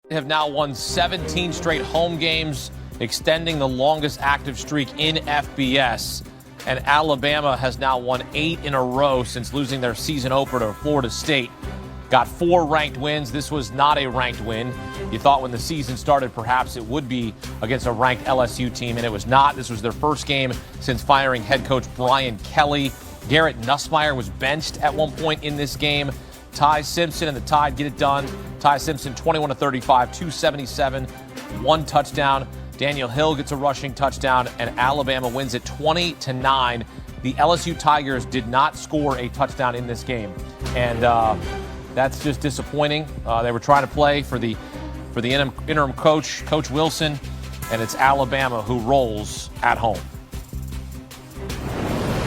They have now won 17 straight home games, extending the longest active streak in FBS. And Alabama has now won 8 in a row since losing their season opener to Florida State. Got 4 ranked wins. This was not a ranked win. You thought when the season started perhaps it would be against a ranked LSU team, and it was not. This was their first game since firing head coach Brian Kelly. Garrett Nussmeier was benched at one point in this game. Ty Simpson and the Tide get it done. Ty Simpson 21-35, 277, 1 touchdown. Daniel Hill gets a rushing touchdown, and Alabama wins it 20-9. The LSU Tigers did not score a touchdown in this game, and that's just disappointing. They were trying to play for the interim coach, Coach Wilson, and it's Alabama who rolls at home.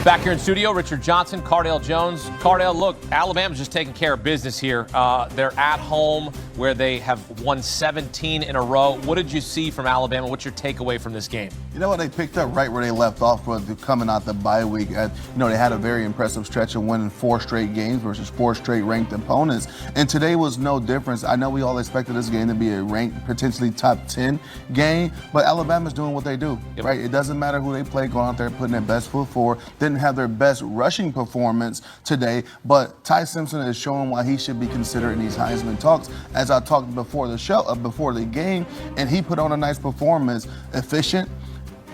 Back here in studio, Richard Johnson, Cardale Jones. Cardale, look, Alabama's just taking care of business here. They're at home where they have won 17 in a row. What did you see from Alabama? What's your takeaway from this game? You know what? They picked up right where they left off with coming out the bye week. They had a very impressive stretch of winning 4 straight games versus 4 straight ranked opponents. And today was no difference. I know we all expected this game to be a ranked, potentially top 10 game, but Alabama's doing what they do, right? It doesn't matter who they play, going out there putting their best foot forward. Didn't have their best rushing performance today, but Ty Simpson is showing why he should be considered in these Heisman talks. As I talked before the show, before the game, and he put on a nice performance, efficient,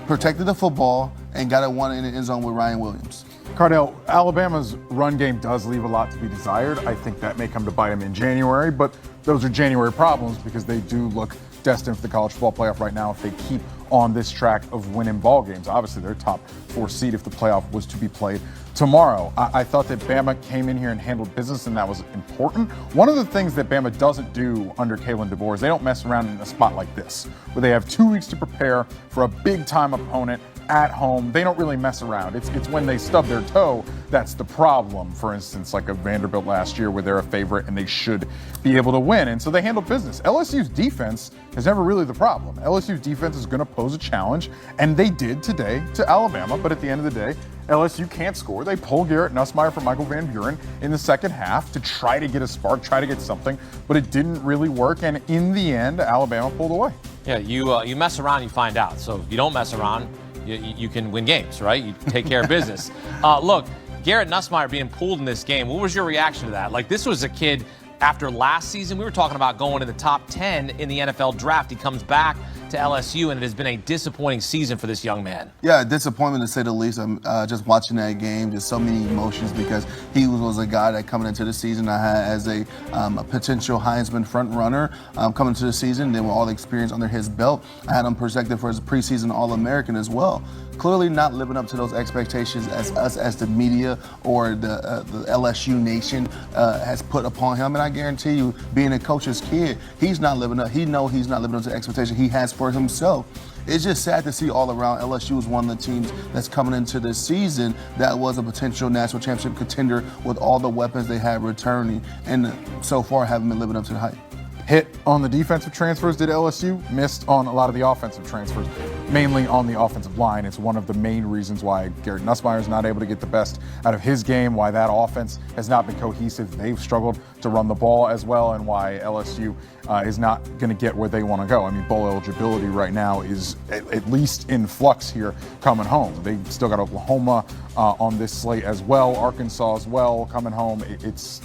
protected the football, and got it one in the end zone with Ryan Williams. Cardale, Alabama's run game does leave a lot to be desired. I think that may come to bite them in January, but those are January problems because they do look destined for the college football playoff right now if they keep on this track of winning ball games. Obviously, they're top 4 seed if the playoff was to be played tomorrow. I thought that Bama came in here and handled business, and that was important. One of the things that Bama doesn't do under Kalen DeBoer is they don't mess around in a spot like this, where they have 2 weeks to prepare for a big-time opponent at home. They don't really mess around. It's when they stub their toe that's the problem. For instance, like a Vanderbilt last year where they're a favorite and they should be able to win. And so they handle business. LSU's defense is never really the problem. LSU's defense is going to pose a challenge, and they did today to Alabama. But at the end of the day, LSU can't score. They pull Garrett Nussmeier for Michael Van Buren in the second half to try to get a spark, try to get something, but it didn't really work. And in the end, Alabama pulled away. Yeah, you mess around, you find out. So if you don't mess around, you can win games, right? You take care of business. Look, Garrett Nussmeier being pulled in this game, what was your reaction to that? Like, this was a kid after last season. We were talking about going in the top 10 in the NFL draft. He comes back to LSU, and it has been a disappointing season for this young man. Yeah, disappointment to say the least. I'm just watching that game, just so many emotions because he was a guy that coming into the season I had as a potential Heisman front runner coming into the season. Then with all the experience under his belt, I had him projected for his preseason All-American as well. Clearly not living up to those expectations as us as the media or the LSU nation has put upon him. And I guarantee you, being a coach's kid, he's not living up. He knows he's not living up to the expectation he has for himself. It's just sad to see all around. LSU is one of the teams that's coming into this season that was a potential national championship contender with all the weapons they had returning, and so far haven't been living up to the hype. Hit on the defensive transfers, did LSU? Missed on a lot of the offensive transfers, mainly on the offensive line. It's one of the main reasons why Garrett Nussmeier is not able to get the best out of his game, why that offense has not been cohesive. They've struggled to run the ball as well, and why LSU is not going to get where they want to go. I mean, bowl eligibility right now is at least in flux here coming home. They still got Oklahoma on this slate as well, Arkansas as well coming home.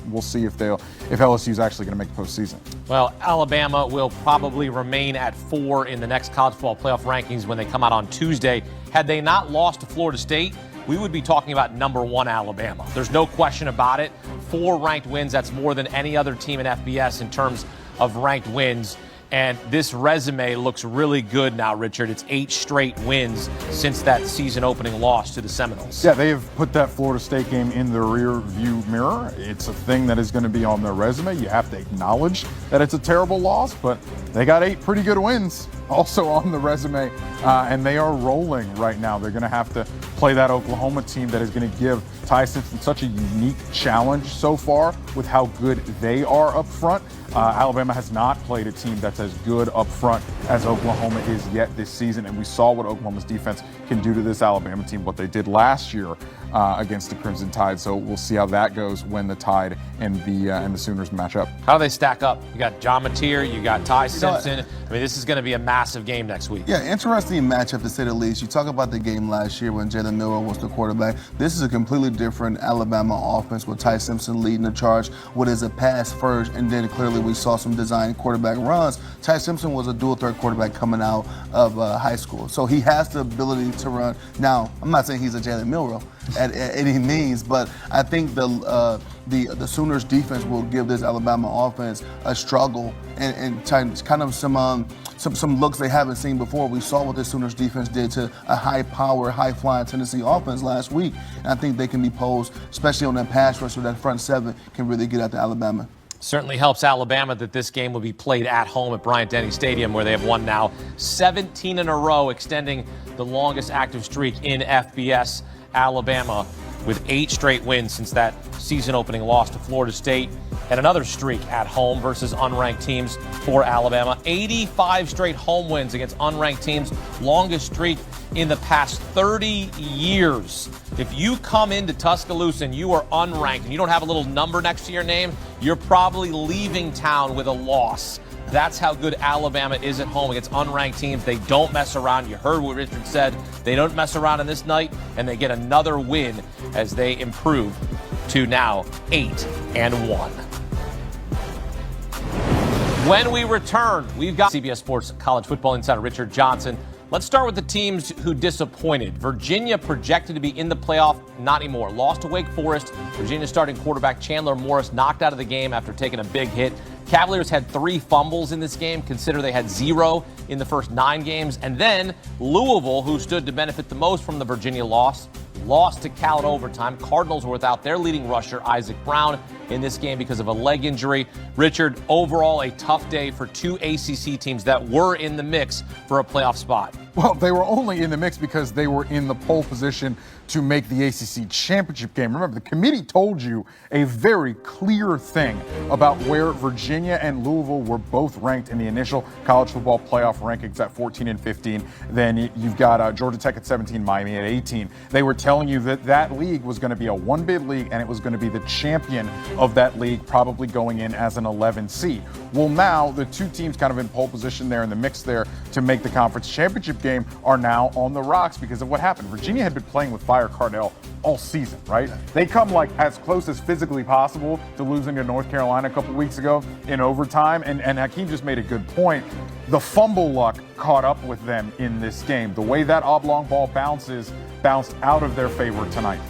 We'll see if LSU is actually going to make the postseason. Well, Alabama will probably remain at 4 in the next college football playoff rankings when they come out on Tuesday. Had they not lost to Florida State, we would be talking about number 1 Alabama. There's no question about it. 4 ranked wins, that's more than any other team in FBS in terms of ranked wins. And this resume looks really good now, Richard. It's 8 straight wins since that season opening loss to the Seminoles. Yeah, they have put that Florida State game in the rear view mirror. It's a thing that is going to be on their resume. You have to acknowledge that it's a terrible loss, but they got 8 pretty good wins. also on the resume, and they are rolling right now. They're going to have to play that Oklahoma team that is going to give Ty Simpson such a unique challenge so far with how good they are up front. Alabama has not played a team that's as good up front as Oklahoma is yet this season, and we saw what Oklahoma's defense can do to this Alabama team, what they did last year against the Crimson Tide. So we'll see how that goes when the Tide and the Sooners match up. How do they stack up? You got John Mateer, you got Ty Simpson. I mean, this is going to be a massive game next week. Yeah, interesting matchup to say the least. You talk about the game last year when Jalen Milroe was the quarterback. This is a completely different Alabama offense with Ty Simpson leading the charge. What is a pass first, and then clearly we saw some design quarterback runs. Ty Simpson was a dual threat quarterback coming out of high school, so he has the ability to run. Now, I'm not saying he's a Jalen Milroe at any means, but I think the Sooners defense will give this Alabama offense a struggle and kind of some looks they haven't seen before. We saw what the Sooners defense did to a high-power, high-flying Tennessee offense last week, and I think they can be posed, especially on that pass rush, where that front seven can really get out to Alabama. Certainly helps Alabama that this game will be played at home at Bryant-Denny Stadium, where they have won now 17 in a row, extending the longest active streak in FBS. Alabama with 8 straight wins since that season-opening loss to Florida State, and another streak at home versus unranked teams for Alabama. 85 straight home wins against unranked teams, longest streak in the past 30 years. If you come into Tuscaloosa and you are unranked and you don't have a little number next to your name, you're probably leaving town with a loss. That's how good Alabama is at home against unranked teams. They don't mess around. You heard what Richard said. They don't mess around on this night, and they get another win as they improve to now 8-1. When we return, we've got CBS Sports college football insider Richard Johnson. Let's start with the teams who disappointed. Virginia projected to be in the playoff, not anymore. Lost to Wake Forest. Virginia starting quarterback Chandler Morris knocked out of the game after taking a big hit. Cavaliers had 3 fumbles in this game. Consider they had 0 in the first 9 games. And then Louisville, who stood to benefit the most from the Virginia loss, lost to Cal in overtime. Cardinals were without their leading rusher, Isaac Brown, in this game because of a leg injury. Richard, overall a tough day for 2 ACC teams that were in the mix for a playoff spot. Well, they were only in the mix because they were in the pole position to make the ACC championship game. Remember, the committee told you a very clear thing about where Virginia and Louisville were both ranked in the initial college football playoff rankings at 14 and 15. Then you've got Georgia Tech at 17, Miami at 18. They were telling you that that league was going to be a one-bid league, and it was going to be the champion of that league probably going in as an 11 seed. Well, now the 2 teams kind of in pole position there in the mix there to make the conference championship game are now on the rocks because of what happened. Virginia had been playing with Fire Cardell all season, right? They come like as close as physically possible to losing to North Carolina a couple weeks ago in overtime. And Hakeem just made a good point. The fumble luck caught up with them in this game. The way that oblong ball bounced out of their favor tonight.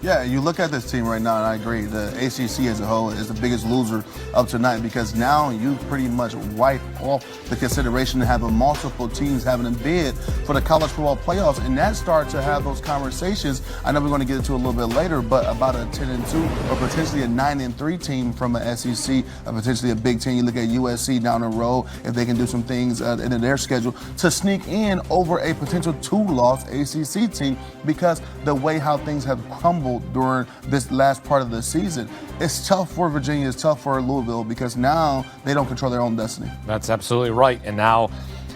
Yeah, you look at this team right now, and I agree. The ACC as a whole is the biggest loser of tonight because now you pretty much wipe off the consideration of having multiple teams having a bid for the college football playoffs, and that starts to have those conversations. I know we're going to get into a little bit later, but about a 10-2 or potentially a 9-3 team from an SEC, or potentially a Big Ten. You look at USC down the road if they can do some things in their schedule to sneak in over a potential 2-loss ACC team because the way how things have crumbled during this last part of the season. It's tough for Virginia, it's tough for Louisville because now they don't control their own destiny. That's absolutely right. And now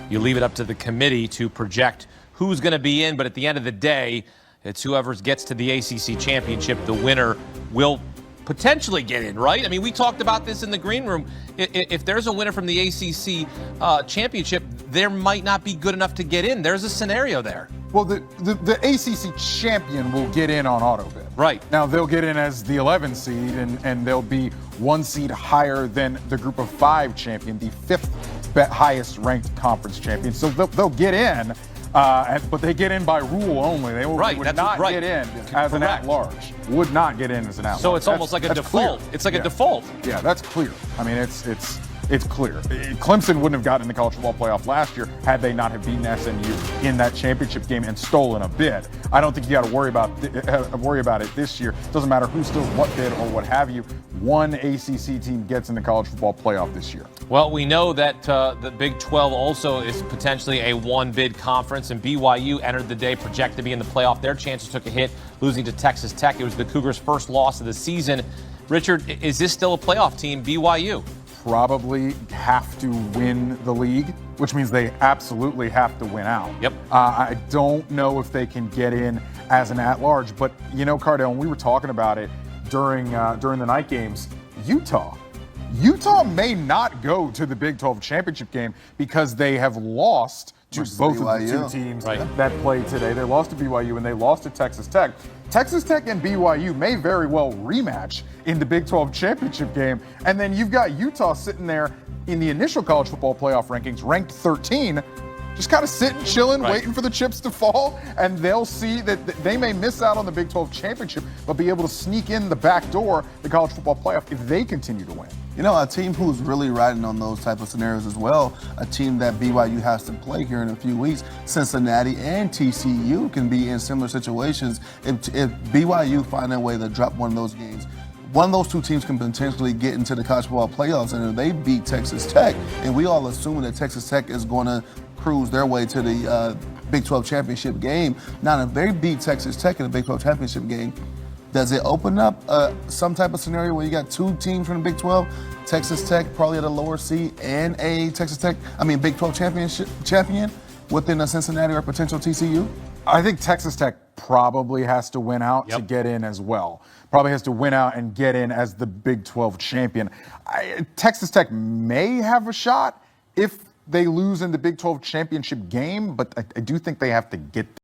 you leave it up to the committee to project who's going to be in. But at the end of the day, it's whoever gets to the ACC championship, the winner will potentially get in, right? I mean, we talked about this in the green room. If there's a winner from the ACC championship, there might not be good enough to get in. There's a scenario there. Well, the ACC champion will get in on auto bid. Right. Now, they'll get in as the 11 seed, and they'll be 1 seed higher than the group of 5 champion, the 5th highest ranked conference champion. So they'll get in, but they get in by rule only. They would not get in as an at-large. Would not get in as an at-large. So it's almost like a default. Clear. It's like a default. Yeah, that's clear. I mean, it's It's clear. Clemson wouldn't have gotten in the college football playoff last year had they not have beaten SMU in that championship game and stolen a bid. I don't think you got to worry about it this year. Doesn't matter who steals what bid or what have you. One ACC team gets in the college football playoff this year. Well, we know that the Big 12 also is potentially a one-bid conference, and BYU entered the day projected to be in the playoff. Their chances took a hit, losing to Texas Tech. It was the Cougars' first loss of the season. Richard, is this still a playoff team, BYU? Probably have to win the league, which means they absolutely have to win out. Yep. I don't know if they can get in as an at-large, but Cardell, when we were talking about it during the night games, Utah may not go to the Big 12 championship game because they have lost to both of the two teams that played today. They lost to BYU and they lost to Texas Tech. Texas Tech and BYU may very well rematch in the Big 12 championship game. And then you've got Utah sitting there in the initial college football playoff rankings, ranked 13, just kind of sitting, chilling, waiting for the chips to fall. And they'll see that they may miss out on the Big 12 championship, but be able to sneak in the back door, the college football playoff, if they continue to win. A team who's really riding on those type of scenarios as well, a team that BYU has to play here in a few weeks, Cincinnati and TCU can be in similar situations. If BYU find a way to drop one of those games, one of those two teams can potentially get into the college football playoffs, and if they beat Texas Tech, and we all assume that Texas Tech is going to cruise their way to the Big 12 championship game. Now, if they beat Texas Tech in the Big 12 championship game, does it open up some type of scenario where you got two teams from the Big 12, Texas Tech probably at a lower seed, and a Big 12 champion within a Cincinnati or potential TCU? I think Texas Tech probably has to win out to get in as well. Probably has to win out and get in as the Big 12 champion. Texas Tech may have a shot if they lose in the Big 12 championship game, but I do think they have to get there.